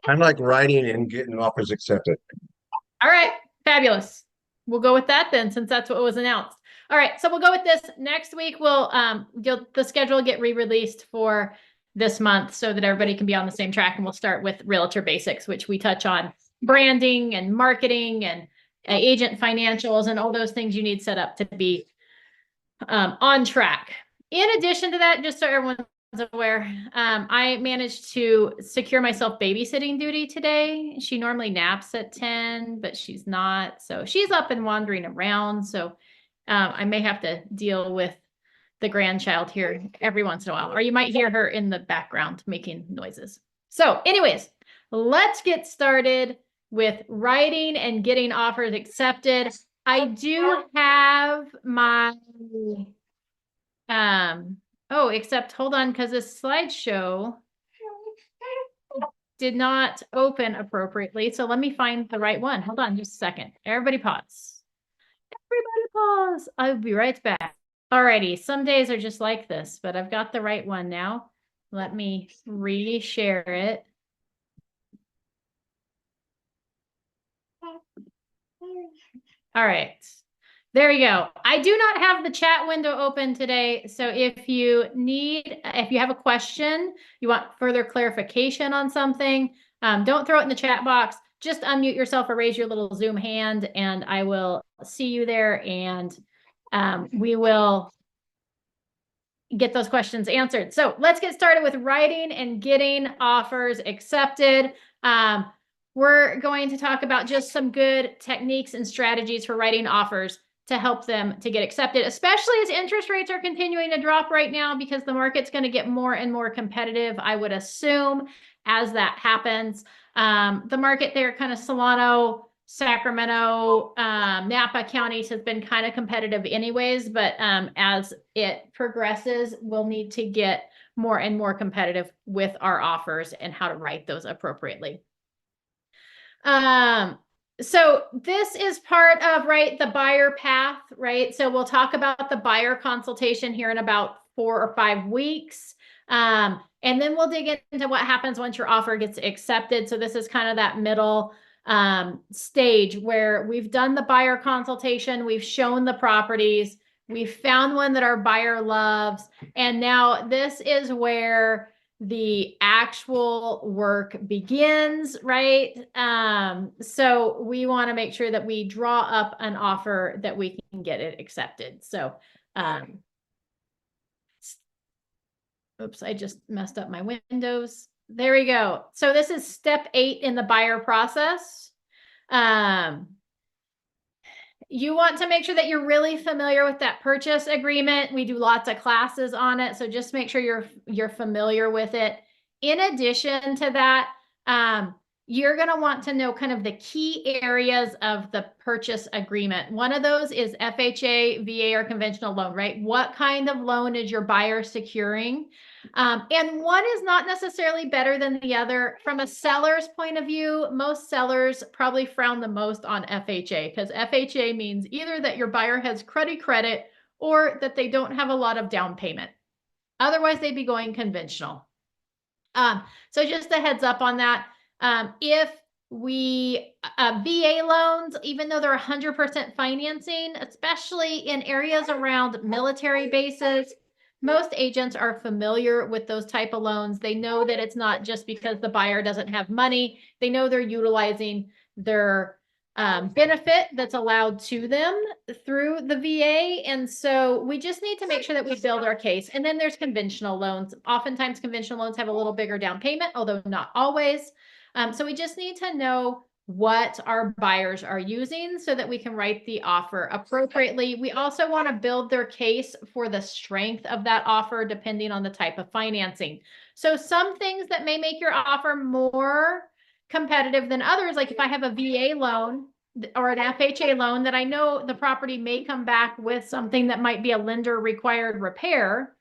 I like writing and getting offers accepted. All right, fabulous. We'll go with that then, since that's what was announced. All right, so we'll go with this. Next week, we'll the schedule will get re-released for this month so that everybody can be on the same track, and we'll start with Realtor Basics, which we touch on branding and marketing and agent financials and all those things you need set up to be on track. In addition to that, just so everyone's aware, I managed to secure myself babysitting duty today. She normally naps at 10, but she's not. So she's up and wandering around. So I may have to deal with the grandchild here every once in a while, or you might hear her in the background making noises. So anyways, let's get started with writing and getting offers accepted. I do have my oh, except hold on, because this slideshow did not open appropriately. So let me find the right one. Hold on just a second. Everybody pause. Everybody pause. I'll be right back. Alrighty, some days are just like this, but I've got the right one now. Let me re-share it. All right. There you go. I do not have the chat window open today. So if you have a question, you want further clarification on something, don't throw it in the chat box. Just unmute yourself or raise your little Zoom hand and I will see you there and we will get those questions answered. So let's get started with writing and getting offers accepted. We're going to talk about just some good techniques and strategies for writing offers to help them to get accepted, especially as interest rates are continuing to drop right now because the market's going to get more and more competitive, I would assume, as that happens. The market there, kind of Solano, Sacramento, Napa counties has been kind of competitive anyways, but as it progresses, we'll need to get more and more competitive with our offers and how to write those appropriately. So this is part of, right, the buyer path, right? So we'll talk about the buyer consultation here in about 4 or 5 weeks. And then we'll dig into what happens once your offer gets accepted. So this is kind of that middle stage where we've done the buyer consultation, we've shown the properties, we've found one that our buyer loves, and now this is where the actual work begins, right? So we want to make sure that we draw up an offer that we can get it accepted. So, oops, I just messed up my windows. There we go. So this is step 8 in the buyer process. You want to make sure that you're really familiar with that purchase agreement. We do lots of classes on it, so just make sure you're familiar with it. In addition to that, you're going to want to know kind of the key areas of the purchase agreement. One of those is FHA, VA, or conventional loan, right? What kind of loan is your buyer securing? And one is not necessarily better than the other. From a seller's point of view, most sellers probably frown the most on FHA because FHA means either that your buyer has credit or that they don't have a lot of down payment. Otherwise, they'd be going conventional. So just a heads up on that. If we VA loans, even though they're 100% financing, especially in areas around military bases, most agents are familiar with those type of loans. They know that it's not just because the buyer doesn't have money. They know they're utilizing their benefit that's allowed to them through the VA. And so we just need to make sure that we build our case. And then there's conventional loans. Oftentimes conventional loans have a little bigger down payment, although not always. So we just need to know what our buyers are using so that we can write the offer appropriately. We also want to build their case for the strength of that offer depending on the type of financing. So some things that may make your offer more competitive than others, like if I have a VA loan or an FHA loan that I know the property may come back with something that might be a lender required repair,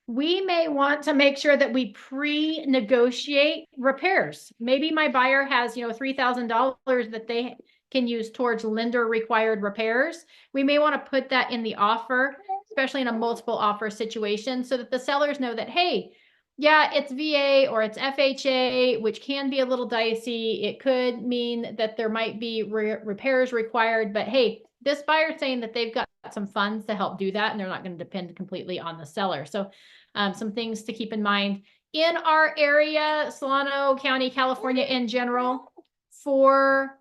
we may want to make sure that we pre-negotiate repairs. Maybe my buyer has, $3,000 that they can use towards lender required repairs. We may want to put that in the offer, especially in a multiple offer situation, so that the sellers know that, hey, yeah, it's VA or it's FHA, which can be a little dicey. It could mean that there might be repairs required, but hey, this buyer's saying that they've got some funds to help do that, and they're not going to depend completely on the seller. So some things to keep in mind. In our area, Solano County, California in general, for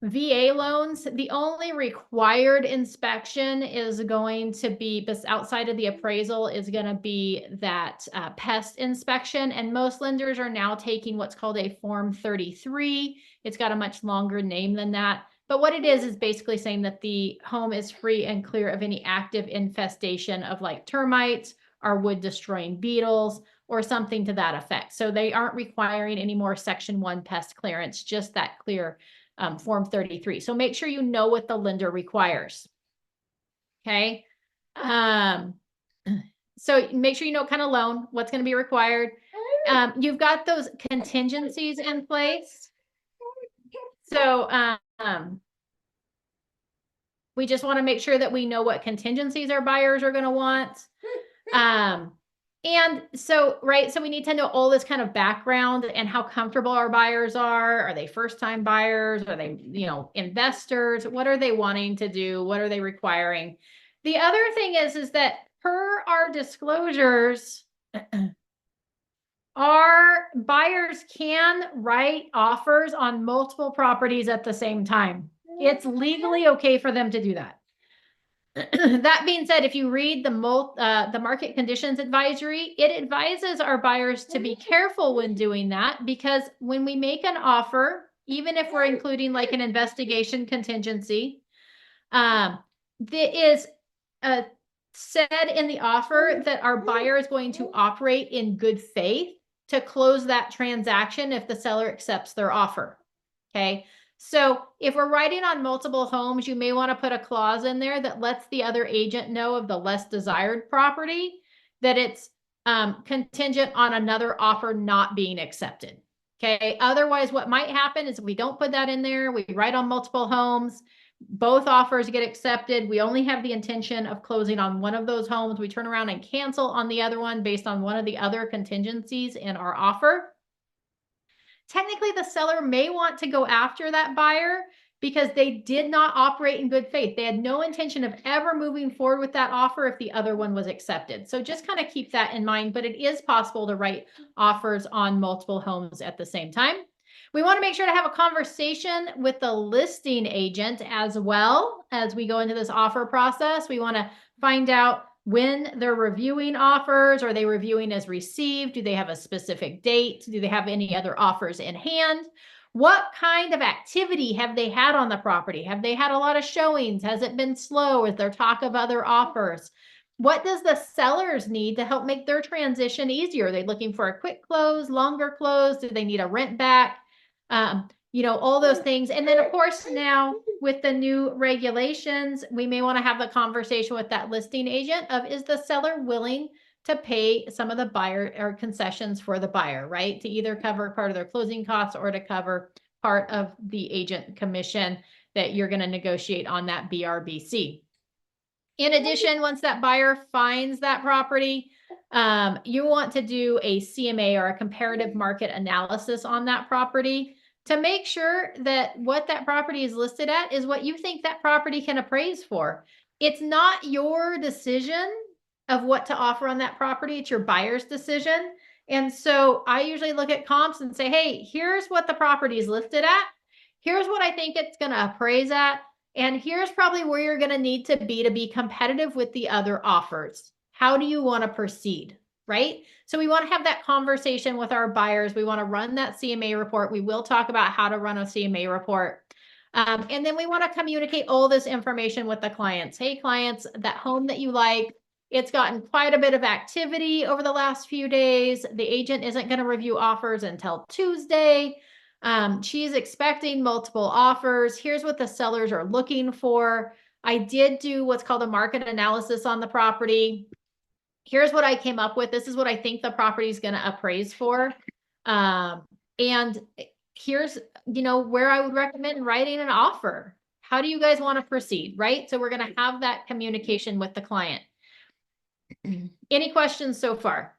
VA loans, the only required inspection is going to be, outside of the appraisal, is going to be that pest inspection. And most lenders are now taking what's called a Form 33. It's got a much longer name than that. But what it is basically saying that the home is free and clear of any active infestation of like termites or wood destroying beetles or something to that effect. So they aren't requiring any more Section 1 pest clearance, just that clear Form 33. So make sure you know what the lender requires. Okay. So make sure you know what kind of loan, what's going to be required. You've got those contingencies in place. So we just want to make sure that we know what contingencies our buyers are going to want. And so, right, so we need to know all this kind of background and how comfortable our buyers are. Are they first-time buyers? Are they, investors? What are they wanting to do? What are they requiring? The other thing is that per our disclosures, our buyers can write offers on multiple properties at the same time. It's legally okay for them to do that. That being said, if you read the market conditions advisory, it advises our buyers to be careful when doing that, because when we make an offer, even if we're including like an investigation contingency, that is said in the offer that our buyer is going to operate in good faith to close that transaction if the seller accepts their offer. Okay. So if we're writing on multiple homes, you may want to put a clause in there that lets the other agent know of the less desired property, that it's contingent on another offer not being accepted. Okay. Otherwise, what might happen is if we don't put that in there, we write on multiple homes, both offers get accepted. We only have the intention of closing on one of those homes. We turn around and cancel on the other one based on one of the other contingencies in our offer. Technically, the seller may want to go after that buyer because they did not operate in good faith. They had no intention of ever moving forward with that offer if the other one was accepted. So just kind of keep that in mind, but it is possible to write offers on multiple homes at the same time. We want to make sure to have a conversation with the listing agent as well as we go into this offer process. We want to find out when they're reviewing offers. Are they reviewing as received? Do they have a specific date? Do they have any other offers in hand? What kind of activity have they had on the property? Have they had a lot of showings? Has it been slow? Is there talk of other offers? What does the sellers need to help make their transition easier? Are they looking for a quick close, longer close? Do they need a rent back? All those things. And then, of course, now with the new regulations, we may want to have a conversation with that listing agent of, is the seller willing to pay some of the buyer or concessions for the buyer, right? To either cover part of their closing costs or to cover part of the agent commission that you're going to negotiate on that BRBC. In addition, once that buyer finds that property, you want to do a CMA or a comparative market analysis on that property to make sure that what that property is listed at is what you think that property can appraise for. It's not your decision of what to offer on that property. It's your buyer's decision. And so I usually look at comps and say, hey, here's what the property is listed at. Here's what I think it's going to appraise at. And here's probably where you're going to need to be competitive with the other offers. How do you want to proceed? Right? So we want to have that conversation with our buyers. We want to run that CMA report. We will talk about how to run a CMA report. And then we want to communicate all this information with the clients. Hey, clients, that home that you like, it's gotten quite a bit of activity over the last few days. The agent isn't going to review offers until Tuesday. She's expecting multiple offers. Here's what the sellers are looking for. I did do what's called a market analysis on the property. Here's what I came up with. This is what I think the property is going to appraise for. And here's, where I would recommend writing an offer. How do you guys want to proceed? Right? So we're going to have that communication with the client. Any questions so far?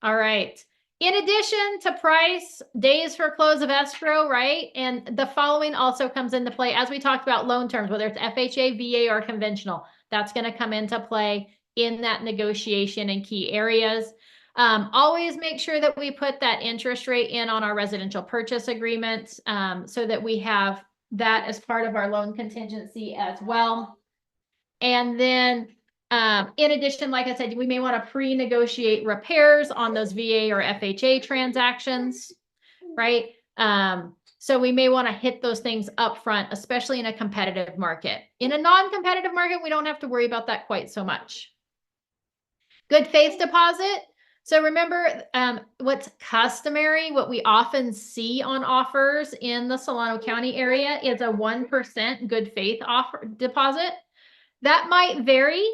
All right. In addition to price, days for close of escrow, right? And the following also comes into play as we talked about loan terms, whether it's FHA, VA, or conventional. That's going to come into play in that negotiation in key areas. Always make sure that we put that interest rate in on our residential purchase agreements so that we have that as part of our loan contingency as well. And then in addition, like I said, we may want to pre-negotiate repairs on those VA or FHA transactions, right? So we may want to hit those things up front, especially in a competitive market. In a non-competitive market, we don't have to worry about that quite so much. Good faith deposit. So remember, what's customary, what we often see on offers in the Solano County area is a 1% good faith offer deposit. That might vary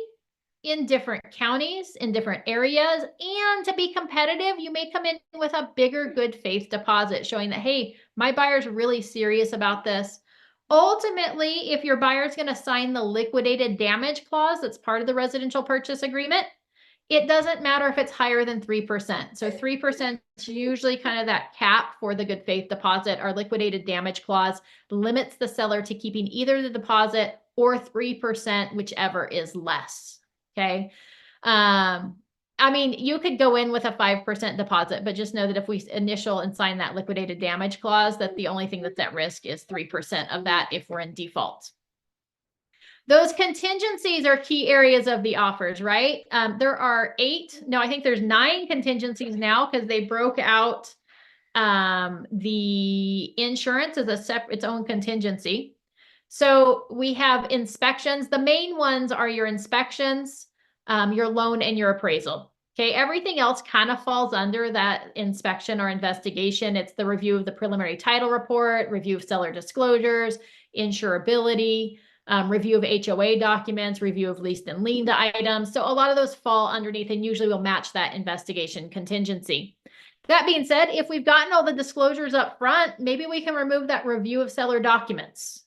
in different counties, in different areas. And to be competitive, you may come in with a bigger good faith deposit showing that, hey, my buyer's really serious about this. Ultimately, if your buyer's going to sign the liquidated damage clause that's part of the residential purchase agreement, it doesn't matter if it's higher than 3%. So 3% is usually kind of that cap for the good faith deposit. Our liquidated damage clause limits the seller to keeping either the deposit or 3%, whichever is less. Okay. I mean, you could go in with a 5% deposit, but just know that if we initial and sign that liquidated damage clause, that the only thing that's at risk is 3% of that if we're in default. Those contingencies are key areas of the offers, right? There are 9 contingencies now because they broke out the insurance as its own contingency. So we have inspections. The main ones are your inspections, your loan, and your appraisal. Okay, everything else kind of falls under that inspection or investigation. It's the review of the preliminary title report, review of seller disclosures, insurability, review of HOA documents, review of leased and liened items. So a lot of those fall underneath and usually will match that investigation contingency. That being said, if we've gotten all the disclosures up front, maybe we can remove that review of seller documents,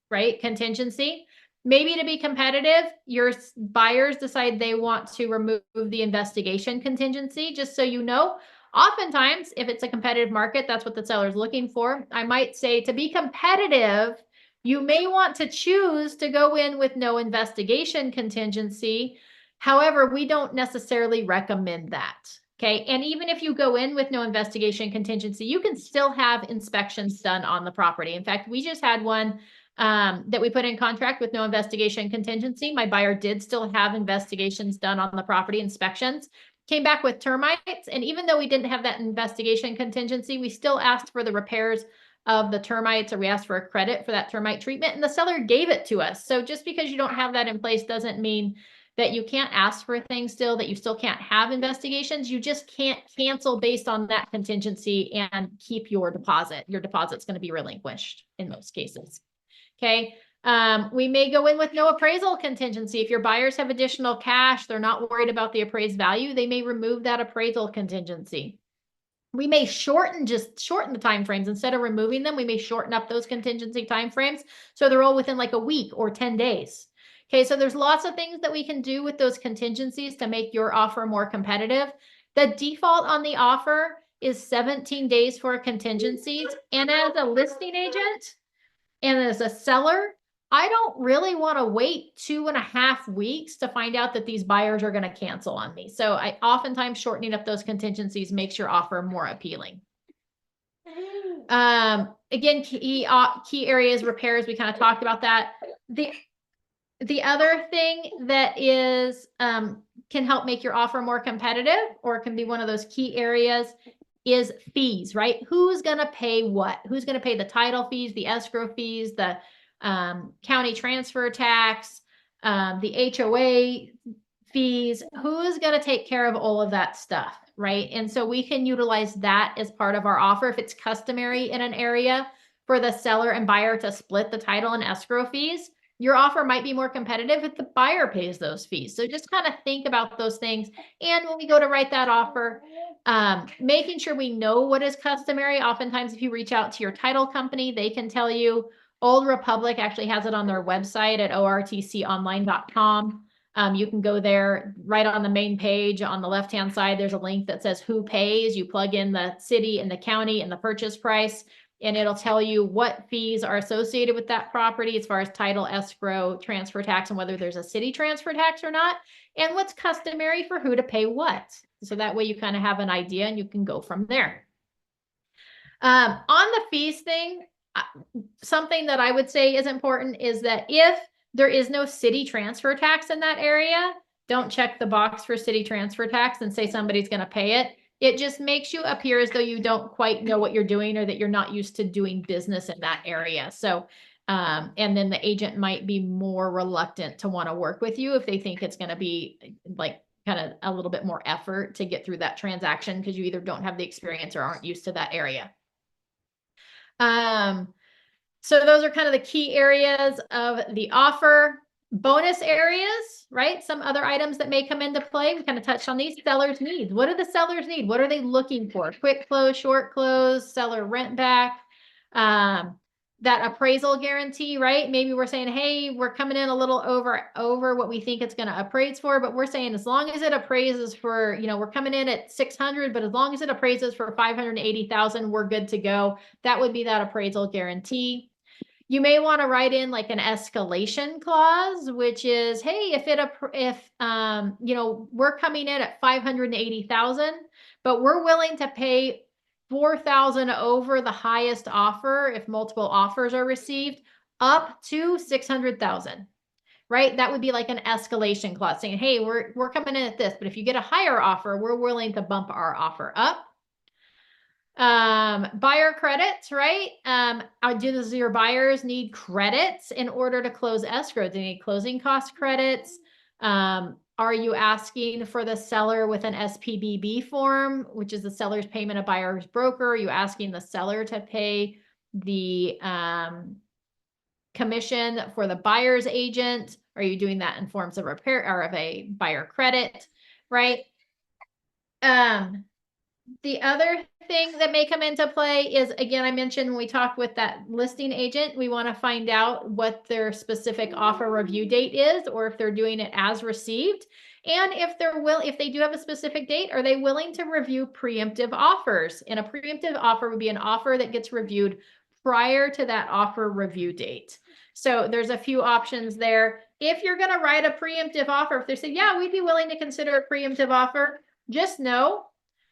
right? Contingency. Maybe to be competitive, your buyers decide they want to remove the investigation contingency, just so you know. Oftentimes, if it's a competitive market, that's what the seller's looking for. I might say to be competitive, you may want to choose to go in with no investigation contingency. However, we don't necessarily recommend that. Okay. And even if you go in with no investigation contingency, you can still have inspections done on the property. In fact, we just had one that we put in contract with no investigation contingency. My buyer did still have investigations done on the property, inspections, came back with termites. And even though we didn't have that investigation contingency, we still asked for the repairs of the termites, or we asked for a credit for that termite treatment, and the seller gave it to us. So just because you don't have that in place doesn't mean that you can't ask for things still, that you still can't have investigations. You just can't cancel based on that contingency and keep your deposit. Your deposit's going to be relinquished in most cases. Okay. We may go in with no appraisal contingency. If your buyers have additional cash, they're not worried about the appraised value, they may remove that appraisal contingency. We may shorten the timeframes. Instead of removing them, we may shorten up those contingency timeframes so they're all within like a week or 10 days. Okay, so there's lots of things that we can do with those contingencies to make your offer more competitive. The default on the offer is 17 days for contingencies. And as a listing agent and as a seller, I don't really want to wait 2.5 weeks to find out that these buyers are going to cancel on me. So I oftentimes shortening up those contingencies makes your offer more appealing. Again, key areas, repairs, we kind of talked about that. The other thing that is can help make your offer more competitive, or can be one of those key areas, is fees, right? Who's going to pay what? Who's going to pay the title fees, the escrow fees, the county transfer tax, the HOA fees? Who's going to take care of all of that stuff, right? And so we can utilize that as part of our offer. If it's customary in an area for the seller and buyer to split the title and escrow fees, your offer might be more competitive if the buyer pays those fees. So just kind of think about those things. And when we go to write that offer, making sure we know what is customary. Oftentimes, if you reach out to your title company, they can tell you. Old Republic actually has it on their website at ortconline.com. You can go there right on the main page on the left-hand side. There's a link that says who pays. You plug in the city and the county and the purchase price, and it'll tell you what fees are associated with that property as far as title, escrow, transfer tax, and whether there's a city transfer tax or not, and what's customary for who to pay what. So that way you kind of have an idea and you can go from there. On the fees thing, something that I would say is important is that if there is no city transfer tax in that area, don't check the box for city transfer tax and say somebody's going to pay it. It just makes you appear as though you don't quite know what you're doing or that you're not used to doing business in that area. So, and then the agent might be more reluctant to want to work with you if they think it's going to be like kind of a little bit more effort to get through that transaction because you either don't have the experience or aren't used to that area. So those are kind of the key areas of the offer. Bonus areas, right? Some other items that may come into play. We kind of touched on these. Sellers' needs. What do the sellers need? What are they looking for? Quick close, short close, seller rent back. That appraisal guarantee, right? Maybe we're saying, hey, we're coming in a little over what we think it's going to appraise for, but we're saying as long as it appraises for, you know, we're coming in at 600, but as long as it appraises for 580,000, we're good to go. That would be that appraisal guarantee. You may want to write in like an escalation clause, which is, hey, if you know, we're coming in at 580,000, but we're willing to pay 4,000 over the highest offer if multiple offers are received, up to 600,000. Right? That would be like an escalation clause saying, hey, we're coming in at this, but if you get a higher offer, we're willing to bump our offer up. Buyer credits, right? Do your buyers need credits in order to close escrow? Do they need closing cost credits? Are you asking for the seller with an SPBB form, which is the seller's payment of buyer's broker? Are you asking the seller to pay the commission for the buyer's agent? Are you doing that in forms of repair or of a buyer credit, right? The other thing that may come into play is, again, I mentioned when we talked with that listing agent, we want to find out what their specific offer review date is, or if they're doing it as received. And if they do have a specific date, are they willing to review preemptive offers? And a preemptive offer would be an offer that gets reviewed prior to that offer review date. So there's a few options there. If you're going to write a preemptive offer, if they say, yeah, we'd be willing to consider a preemptive offer, just know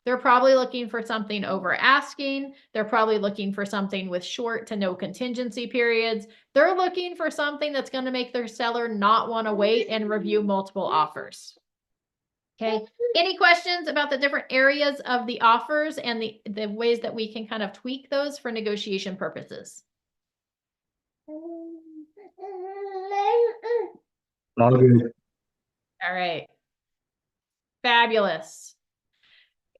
they're probably looking for something over asking. They're probably looking for something with short to no contingency periods. They're looking for something that's going to make their seller not want to wait and review multiple offers. Okay. Any questions about the different areas of the offers and the ways that we can kind of tweak those for negotiation purposes? All good. All right. Fabulous.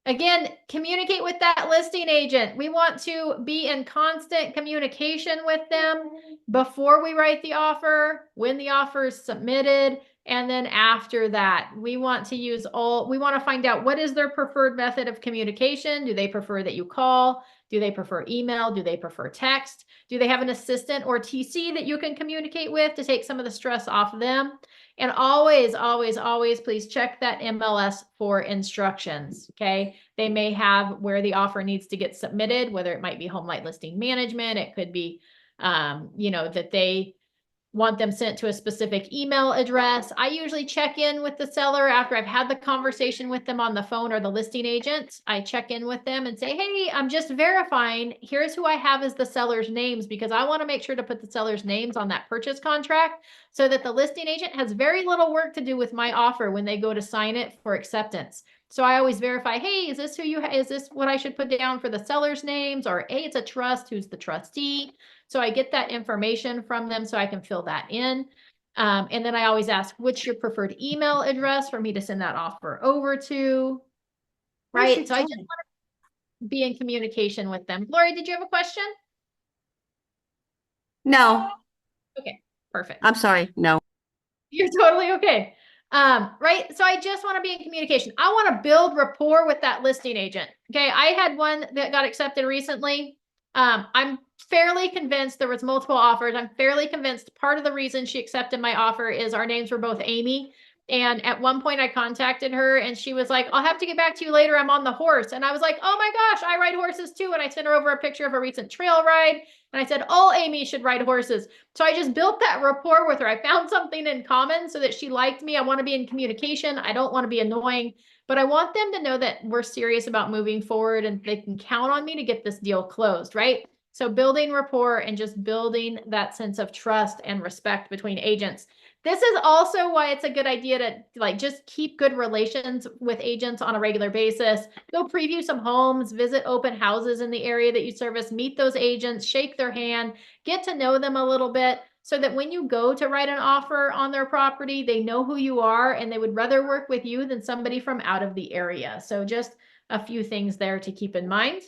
Again, communicate with that listing agent. We want to be in constant communication with them before we write the offer, when the offer is submitted, and then after that. We want to find out what is their preferred method of communication. Do they prefer that you call? Do they prefer email? Do they prefer text? Do they have an assistant or TC that you can communicate with to take some of the stress off of them? And always, always, always, please check that MLS for instructions, okay? They may have where the offer needs to get submitted, whether it might be Homelight Listing Management. It could be, you know, that they want them sent to a specific email address. I usually check in with the seller after I've had the conversation with them on the phone or the listing agent. I check in with them and say, hey, I'm just verifying. Here's who I have as the seller's names, because I want to make sure to put the seller's names on that purchase contract so that the listing agent has very little work to do with my offer when they go to sign it for acceptance. So I always verify, hey, is this what I should put down for the seller's names? Or hey, it's a trust, who's the trustee? So I get that information from them so I can fill that in. And then I always ask, what's your preferred email address for me to send that offer over to? Right. So I just want to be in communication with them. Lori, did you have a question? No. Okay, perfect. I'm sorry. No. You're totally okay. Right. So I just want to be in communication. I want to build rapport with that listing agent. Okay. I had one that got accepted recently. I'm fairly convinced there was multiple offers. I'm fairly convinced part of the reason she accepted my offer is our names were both Amy. And at one point I contacted her and she was like, I'll have to get back to you later. I'm on the horse. And I was like, oh my gosh, I ride horses too. And I sent her over a picture of a recent trail ride. And I said, all Amy should ride horses. So I just built that rapport with her. I found something in common so that she liked me. I want to be in communication. I don't want to be annoying, but I want them to know that we're serious about moving forward and they can count on me to get this deal closed, right? So building rapport and just building that sense of trust and respect between agents. This is also why it's a good idea to like just keep good relations with agents on a regular basis. Go preview some homes, visit open houses in the area that you service, meet those agents, shake their hand, get to know them a little bit so that when you go to write an offer on their property, they know who you are and they would rather work with you than somebody from out of the area. So just a few things there to keep in mind.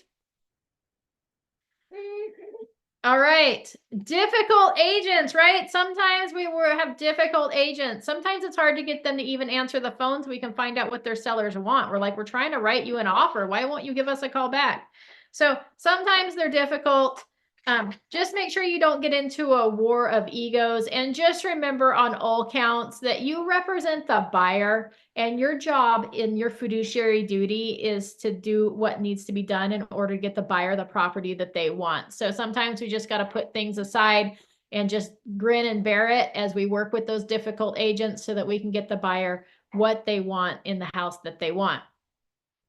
All right. Difficult agents, right? Sometimes we have difficult agents. Sometimes it's hard to get them to even answer the phone so we can find out what their sellers want. We're like, we're trying to write you an offer. Why won't you give us a call back? So sometimes they're difficult. Just make sure you don't get into a war of egos, and just remember on all counts that you represent the buyer and your job in your fiduciary duty is to do what needs to be done in order to get the buyer the property that they want. So sometimes we just got to put things aside and just grin and bear it as we work with those difficult agents so that we can get the buyer what they want in the house that they want.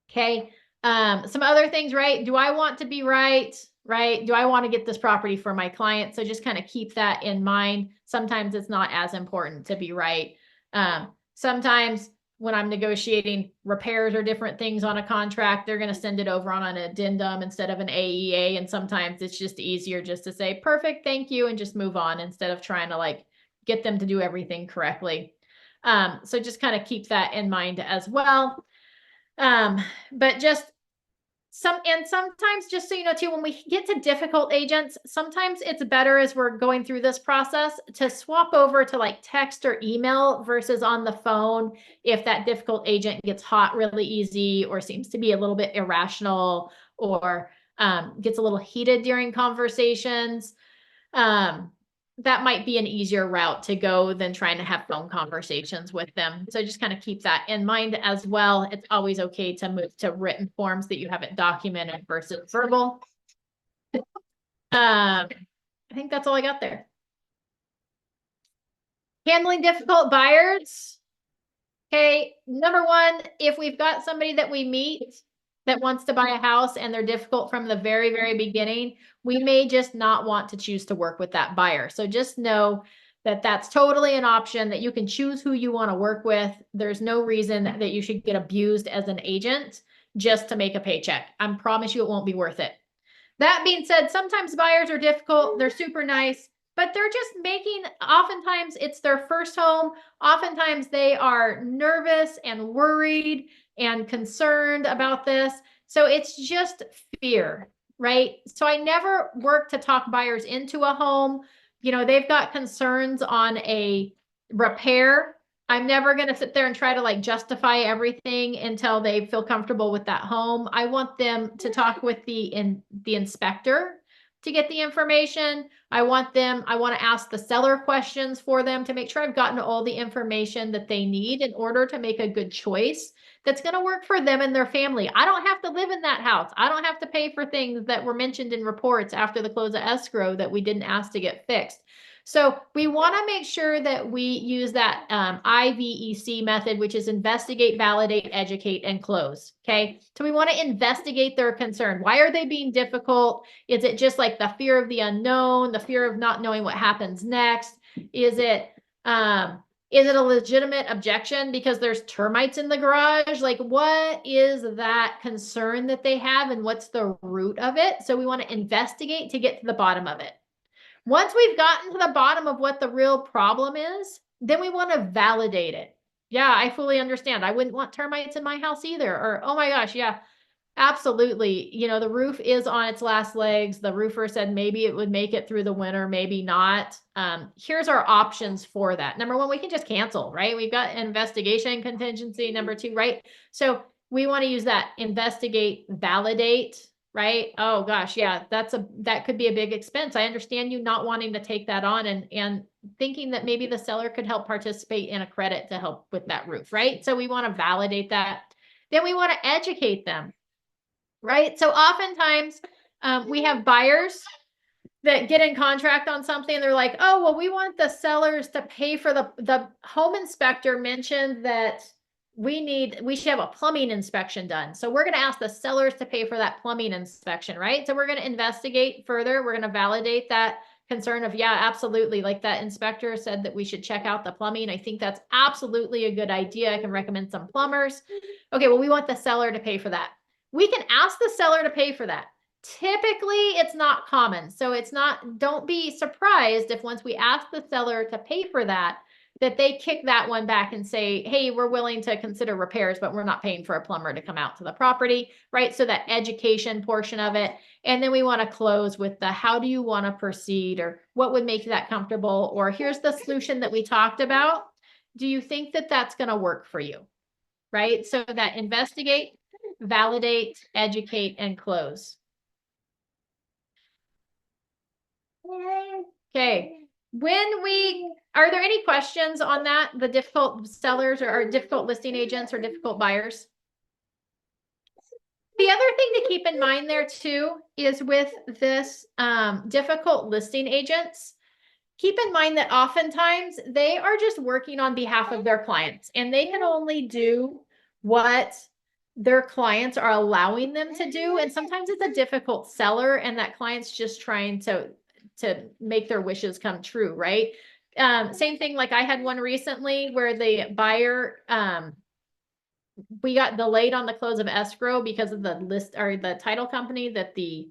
Okay. Some other things, right? Do I want to be right? Right? Do I want to get this property for my client? So just kind of keep that in mind. Sometimes it's not as important to be right. Sometimes when I'm negotiating repairs or different things on a contract, they're going to send it over on an addendum instead of an AEA. And sometimes it's just easier just to say, perfect, thank you, and just move on instead of trying to like get them to do everything correctly. So just kind of keep that in mind as well. But just sometimes just so you know too, when we get to difficult agents, sometimes it's better as we're going through this process to swap over to like text or email versus on the phone if that difficult agent gets hot really easy or seems to be a little bit irrational or gets a little heated during conversations. That might be an easier route to go than trying to have phone conversations with them. So just kind of keep that in mind as well. It's always okay to move to written forms that you have it documented versus verbal. I think that's all I got there. Handling difficult buyers. Okay, number one, if we've got somebody that we meet that wants to buy a house and they're difficult from the very, very beginning, we may just not want to choose to work with that buyer. So just know that that's totally an option, that you can choose who you want to work with. There's no reason that you should get abused as an agent just to make a paycheck. I promise you it won't be worth it. That being said, sometimes buyers are difficult. They're super nice, but they're just making, oftentimes it's their first home. Oftentimes they are nervous and worried and concerned about this. So it's just fear, right? So I never work to talk buyers into a home. You know, they've got concerns on a repair. I'm never going to sit there and try to like justify everything until they feel comfortable with that home. I want them to talk with the inspector to get the information. I want to ask the seller questions for them to make sure I've gotten all the information that they need in order to make a good choice that's going to work for them and their family. I don't have to live in that house. I don't have to pay for things that were mentioned in reports after the close of escrow that we didn't ask to get fixed. So we want to make sure that we use that IVEC method, which is investigate, validate, educate, and close. Okay. So we want to investigate their concern. Why are they being difficult? Is it just like the fear of the unknown, the fear of not knowing what happens next? Is it a legitimate objection because there's termites in the garage? Like, what is that concern that they have and what's the root of it? So we want to investigate to get to the bottom of it. Once we've gotten to the bottom of what the real problem is, then we want to validate it. Yeah, I fully understand. I wouldn't want termites in my house either. Or, oh my gosh, yeah, absolutely. You know, the roof is on its last legs. The roofer said maybe it would make it through the winter, maybe not. Here's our options for that. Number one, we can just cancel, right? We've got investigation contingency. Number two, right? So we want to use that investigate, validate. Right? Oh gosh, yeah, that could be a big expense. I understand you not wanting to take that on and thinking that maybe the seller could help participate in a credit to help with that roof, right? So we want to validate that. Then we want to educate them, right? So oftentimes we have buyers that get in contract on something and they're like, oh, well, we want the sellers to pay for the home inspector mentioned that we should have a plumbing inspection done. So we're going to ask the sellers to pay for that plumbing inspection, right? So we're going to investigate further. We're going to validate that concern of, yeah, absolutely. Like that inspector said that we should check out the plumbing. I think that's absolutely a good idea. I can recommend some plumbers. Okay, well, we want the seller to pay for that. We can ask the seller to pay for that. Typically, it's not common. So it's not, don't be surprised if once we ask the seller to pay for that, that they kick that one back and say, hey, we're willing to consider repairs, but we're not paying for a plumber to come out to the property, right? So that education portion of it. And then we want to close with the, how do you want to proceed, or what would make that comfortable? Or here's the solution that we talked about. Do you think that that's going to work for you? Right? So that investigate, validate, educate, and close. Okay. Are there any questions on that? The difficult sellers or difficult listing agents or difficult buyers? The other thing to keep in mind there too is with this difficult listing agents, keep in mind that oftentimes they are just working on behalf of their clients and they can only do what their clients are allowing them to do. And sometimes it's a difficult seller and that client's just trying to make their wishes come true, right? Same thing, like I had one recently where the buyer, we got delayed on the close of escrow because of the list or the title company that the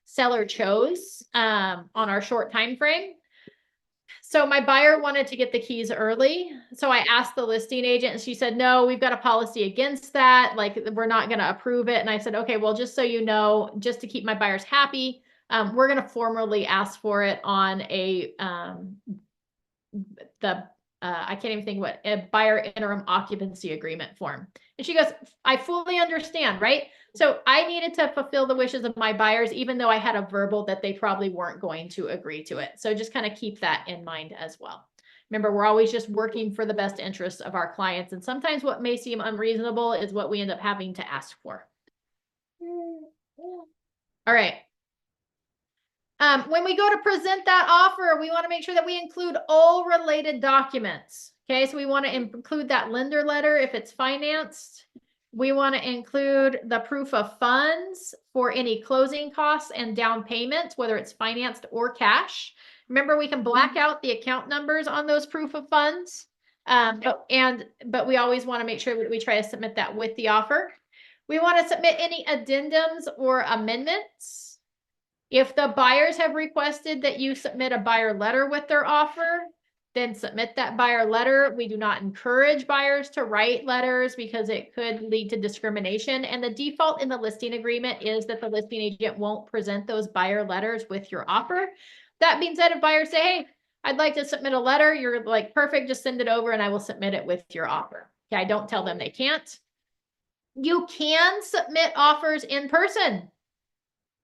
seller chose on our short time frame. So my buyer wanted to get the keys early. So I asked the listing agent and she said, no, we've got a policy against that. Like, we're not going to approve it. And I said, okay, well, just so you know, just to keep my buyers happy, we're going to formally ask for it on a, I can't even think what, a buyer interim occupancy agreement form. And she goes, I fully understand, right? So I needed to fulfill the wishes of my buyers, even though I had a verbal that they probably weren't going to agree to it. So just kind of keep that in mind as well. Remember, we're always just working for the best interests of our clients. And sometimes what may seem unreasonable is what we end up having to ask for. All right. When we go to present that offer, we want to make sure that we include all related documents. Okay, so we want to include that lender letter if it's financed. We want to include the proof of funds for any closing costs and down payments, whether it's financed or cash. Remember, we can black out the account numbers on those proof of funds. But we always want to make sure that we try to submit that with the offer. We want to submit any addendums or amendments. If the buyers have requested that you submit a buyer letter with their offer, then submit that buyer letter. We do not encourage buyers to write letters because it could lead to discrimination. And the default in the listing agreement is that the listing agent won't present those buyer letters with your offer. That being said, if buyers say, hey, I'd like to submit a letter, you're like, perfect, just send it over and I will submit it with your offer. Okay, I don't tell them they can't. You can submit offers in person.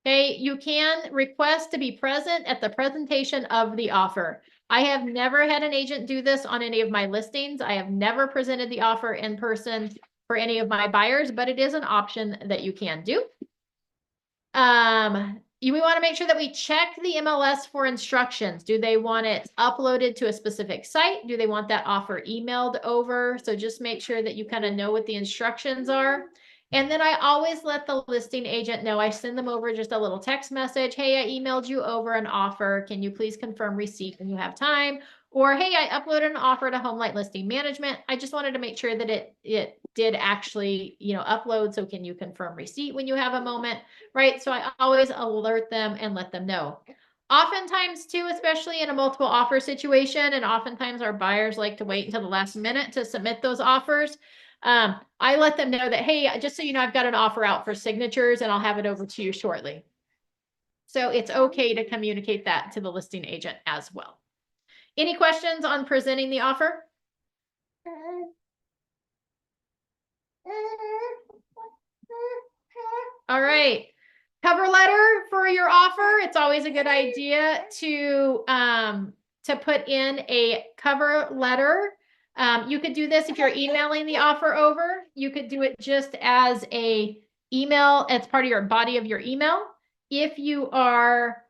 Okay, you can request to be present at the presentation of the offer. I have never had an agent do this on any of my listings. I have never presented the offer in person for any of my buyers, but it is an option that you can do. We want to make sure that we check the MLS for instructions. Do they want it uploaded to a specific site? Do they want that offer emailed over? So just make sure that you kind of know what the instructions are. And then I always let the listing agent know. I send them over just a little text message. Hey, I emailed you over an offer. Can you please confirm receipt when you have time? Or, hey, I uploaded an offer to Homelight Listing Management. I just wanted to make sure that it did actually, upload. So can you confirm receipt when you have a moment? Right? So I always alert them and let them know. Oftentimes too, especially in a multiple offer situation, and oftentimes our buyers like to wait until the last minute to submit those offers. I let them know that, hey, just so you know, I've got an offer out for signatures and I'll have it over to you shortly. So it's okay to communicate that to the listing agent as well. Any questions on presenting the offer? All right. Cover letter for your offer. It's always a good idea to to put in a cover letter. You could do this if you're emailing the offer over. You could do it just as a email as part of your body of your email. If you are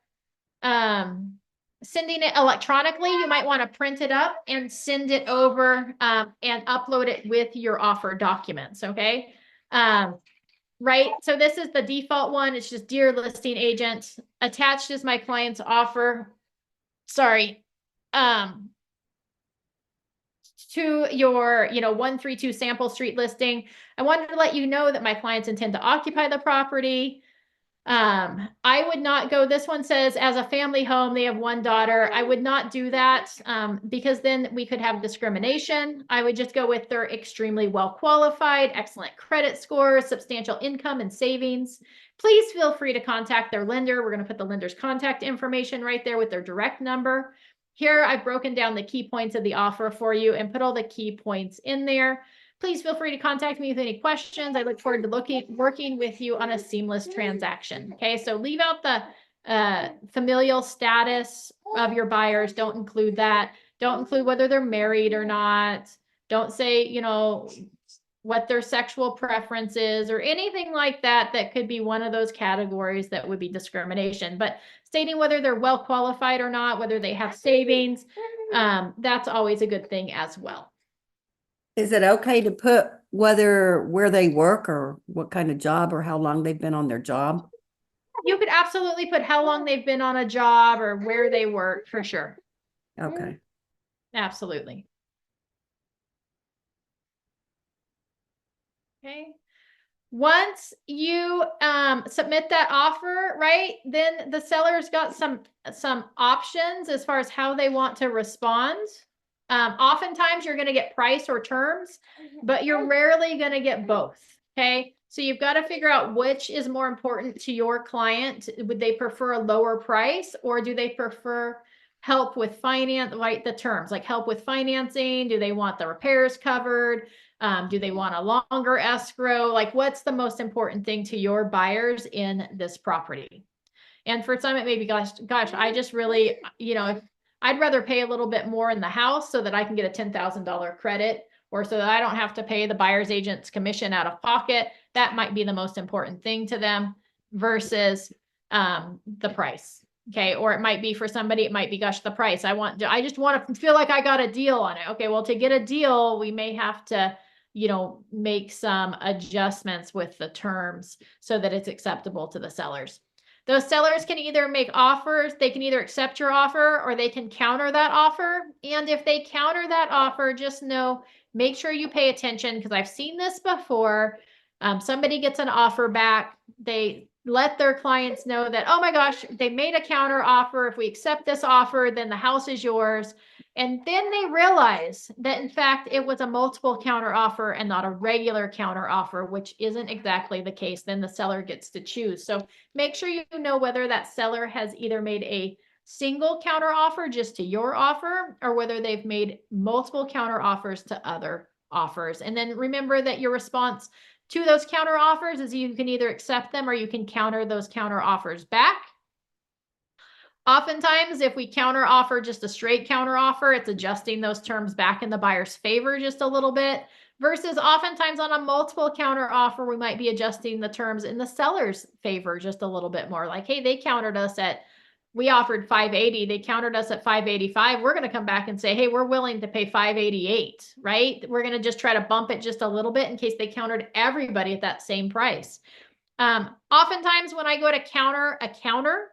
sending it electronically, you might want to print it up and send it over and upload it with your offer documents. Okay. Right. So this is the default one. It's just dear listing agent, attached is my client's offer. Sorry. To your, 132 Sample Street listing. I wanted to let you know that my clients intend to occupy the property. I would not go, this one says as a family home, they have one daughter. I would not do that because then we could have discrimination. I would just go with they're extremely well qualified, excellent credit scores, substantial income and savings. Please feel free to contact their lender. We're going to put the lender's contact information right there with their direct number. Here, I've broken down the key points of the offer for you and put all the key points in there. Please feel free to contact me with any questions. I look forward to working with you on a seamless transaction. Okay, so leave out the familial status of your buyers. Don't include that. Don't include whether they're married or not. Don't say, what their sexual preference is or anything like that. That could be one of those categories that would be discrimination. But stating whether they're well qualified or not, whether they have savings, that's always a good thing as well. Is it okay to put where they work or what kind of job or how long they've been on their job? You could absolutely put how long they've been on a job or where they work for sure. Okay. Absolutely. Okay. Once you submit that offer, right, then the seller's got some options as far as how they want to respond. Oftentimes you're going to get price or terms, but you're rarely going to get both. Okay. So you've got to figure out which is more important to your client. Would they prefer a lower price or do they prefer help with finance, like the terms, like help with financing? Do they want the repairs covered? Do they want a longer escrow? Like what's the most important thing to your buyers in this property? And for some, it may be, gosh, I just really, I'd rather pay a little bit more in the house so that I can get a $10,000 credit or so that I don't have to pay the buyer's agent's commission out of pocket. That might be the most important thing to them versus the price. Okay. Or it might be for somebody, it might be, gosh, the price I just want to feel like I got a deal on it. Okay. Well, to get a deal, we may have to, make some adjustments with the terms so that it's acceptable to the sellers. Those sellers can either make offers, they can either accept your offer or they can counter that offer. And if they counter that offer, just know, make sure you pay attention because I've seen this before. Somebody gets an offer back. They let their clients know that, oh my gosh, they made a counter offer. If we accept this offer, then the house is yours. And then they realize that in fact, it was a multiple counter offer and not a regular counter offer, which isn't exactly the case. Then the seller gets to choose. So make sure you know whether that seller has either made a single counter offer just to your offer or whether they've made multiple counter offers to other offers. And then remember that your response to those counter offers is you can either accept them or you can counter those counter offers back. Oftentimes, if we counter offer just a straight counter offer, it's adjusting those terms back in the buyer's favor just a little bit versus oftentimes on a multiple counter offer, we might be adjusting the terms in the seller's favor just a little bit more. Like, hey, they countered us we offered 580. They countered us at 585. We're going to come back and say, hey, we're willing to pay 588, right? We're going to just try to bump it just a little bit in case they countered everybody at that same price. Oftentimes when I go to counter a counter,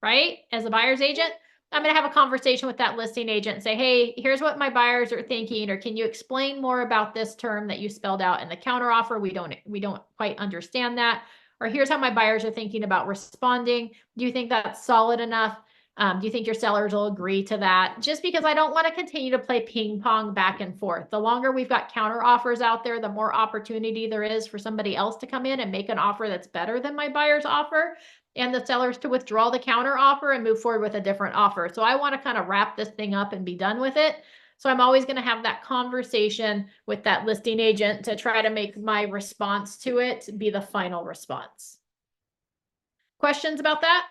right, as a buyer's agent, I'm going to have a conversation with that listing agent and say, hey, here's what my buyers are thinking, or can you explain more about this term that you spelled out in the counter offer? We don't quite understand that. Or here's how my buyers are thinking about responding. Do you think that's solid enough? Do you think your sellers will agree to that? Just because I don't want to continue to play ping pong back and forth. The longer we've got counter offers out there, the more opportunity there is for somebody else to come in and make an offer that's better than my buyer's offer, and the sellers to withdraw the counter offer and move forward with a different offer. So I want to kind of wrap this thing up and be done with it. So I'm always going to have that conversation with that listing agent to try to make my response to it be the final response. Questions about that?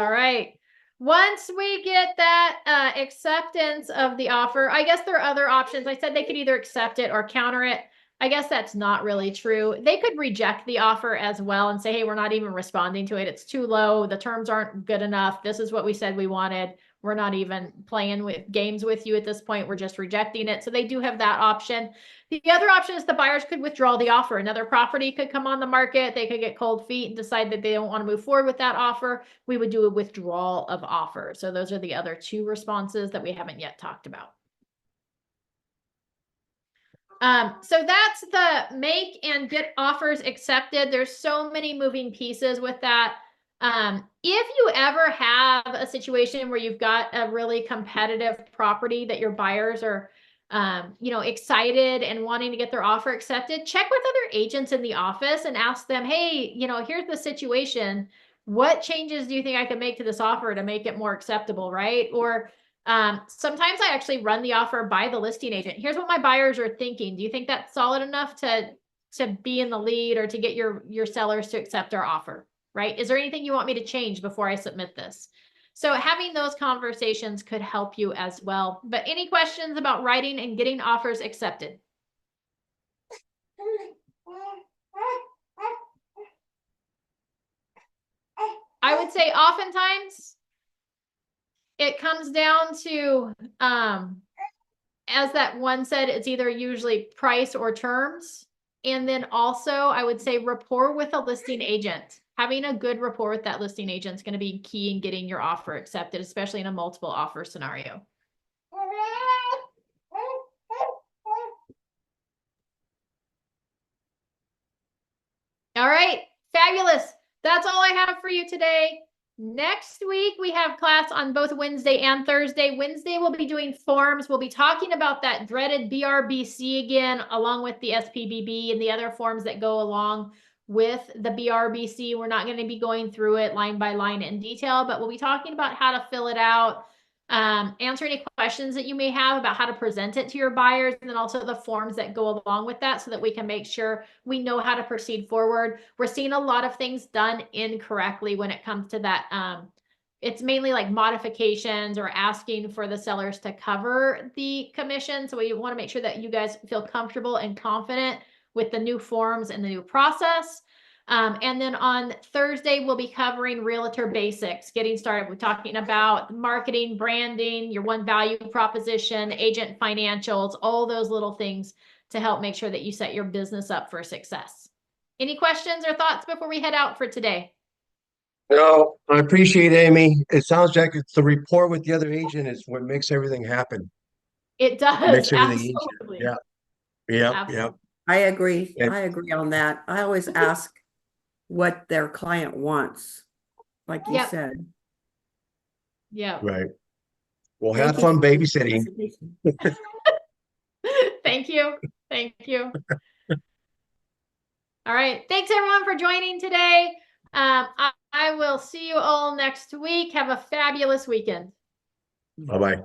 All right. Once we get that acceptance of the offer, I guess there are other options. I said they could either accept it or counter it. I guess that's not really true. They could reject the offer as well and say, hey, we're not even responding to it. It's too low. The terms aren't good enough. This is what we said we wanted. We're not even playing with games with you at this point. We're just rejecting it. So they do have that option. The other option is the buyers could withdraw the offer. Another property could come on the market. They could get cold feet and decide that they don't want to move forward with that offer. We would do a withdrawal of offer. So those are the other two responses that we haven't yet talked about. So that's the make and get offers accepted. There's so many moving pieces with that. If you ever have a situation where you've got a really competitive property that your buyers are, excited and wanting to get their offer accepted, check with other agents in the office and ask them, hey, here's the situation. What changes do you think I can make to this offer to make it more acceptable, right? Or sometimes I actually run the offer by the listing agent. Here's what my buyers are thinking. Do you think that's solid enough to be in the lead or to get your sellers to accept our offer, right? Is there anything you want me to change before I submit this? So having those conversations could help you as well. But any questions about writing and getting offers accepted? I would say oftentimes it comes down to, as that one said, it's either usually price or terms. And then also I would say rapport with a listing agent. Having a good rapport with that listing agent is going to be key in getting your offer accepted, especially in a multiple offer scenario. All right, fabulous. That's all I have for you today. Next week, we have class on both Wednesday and Thursday. Wednesday, we'll be doing forms. We'll be talking about that dreaded BRBC again, along with the SPBB and the other forms that go along with the BRBC. We're not going to be going through it line by line in detail, but we'll be talking about how to fill it out, answer any questions that you may have about how to present it to your buyers, and then also the forms that go along with that so that we can make sure we know how to proceed forward. We're seeing a lot of things done incorrectly when it comes to that. It's mainly like modifications or asking for the sellers to cover the commission. So we want to make sure that you guys feel comfortable and confident with the new forms and the new process. And then on Thursday, we'll be covering realtor basics, getting started. We're talking about marketing, branding, your one value proposition, agent financials, all those little things to help make sure that you set your business up for success. Any questions or thoughts before we head out for today? No, I appreciate it, Amy. It sounds like it's the rapport with the other agent is what makes everything happen. It does. Makes everything Absolutely. easier. Yeah. Absolutely. I agree. And- I agree on that. I always ask what their client wants, like you Yep. said. Yeah. Right. Well, Thank have you fun for the babysitting. presentation. Thank you. Thank you. All right. Thanks everyone for joining today. I will see you all next week. Have a fabulous weekend. Bye-bye.